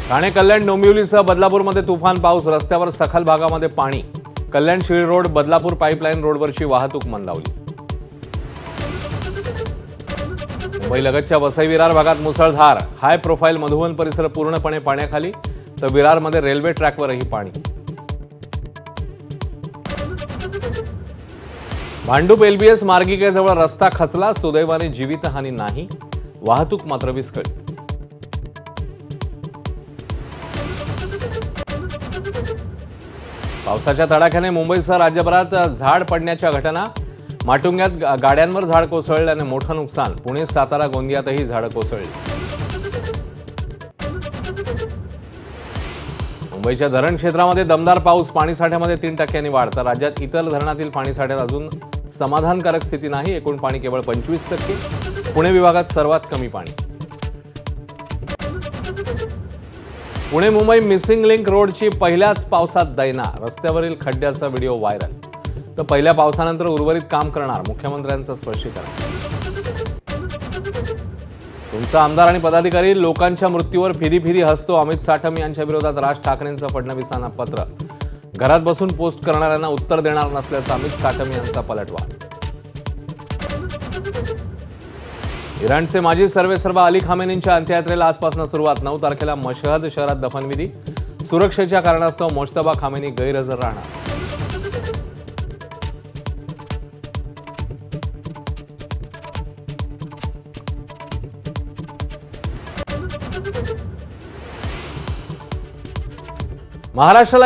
ठाणे कल्याण डोंबिवलीसह बदलापूरमध्ये तुफान पाऊस, रस्त्यावर सखल भागामध्ये पाणी। कल्याण शिळ रोड बदलापूर पाईपलाईन रोडवरची वाहतूक मंदावली। मुंबई लगतच्या वसई विरार भागात मुसळधार, हाय प्रोफाईल मधुवन परिसर पूर्णपणे पाण्याखाली, तर विरारमध्ये रेल्वे ट्रॅकवरही पाणी। भांडूप एलबीएस मार्गिकेजवळ रस्ता खचला, सुदैवाने जीवितहानी नाही, वाहतूक मात्र विस्कळीत। पावसाच्या तडाख्याने मुंबईसह राज्यभरात झाड पडण्याच्या घटना, माटुंग्यात गाड्यांवर झाड कोसळल्याने मोठं नुकसान, पुणे, सातारा, गोंदियातही झाडं कोसळली। मुंबईच्या धरण क्षेत्रामध्ये दमदार पाऊस, पाणीसाठ्यामध्ये 3% वाढ, तर राज्यात इतर धरणातील पाणीसाठ्यात अजून समाधानकारक स्थिती नाही, एकूण पाणी केवळ 25%। पुणे विभागात सर्वात कमी पाणी। पुणे मुंबई मिसिंग लिंक रोडची पहिल्याच पावसात दैना, रस्त्यावरील खड्ड्याचा व्हिडिओ व्हायरल, तर पहिल्या पावसानंतर उर्वरित काम करणार, मुख्यमंत्र्यांचं स्पष्टीकरण। तुमचा आमदार आणि पदाधिकारी लोकांच्या मृत्यूवर फिरी हसतो, अमित साठम यांच्या विरोधात राज ठाकरेंचं फडणवीसांना पत्र, घरात बसून पोस्ट करणाऱ्यांना उत्तर देणार नसल्याचा अमित साठम यांचा पलटवार। इराणचे माजी सर्वेसर्वा अली खामेनींच्या अंत्ययात्रेला आजपासून सुरुवात, 9 तारखेला मशहद शहरात दफनविधी, सुरक्षेच्या कारणास्तव मोजतबा खामेनी गैरहजर राहणार। महाराष्ट्राला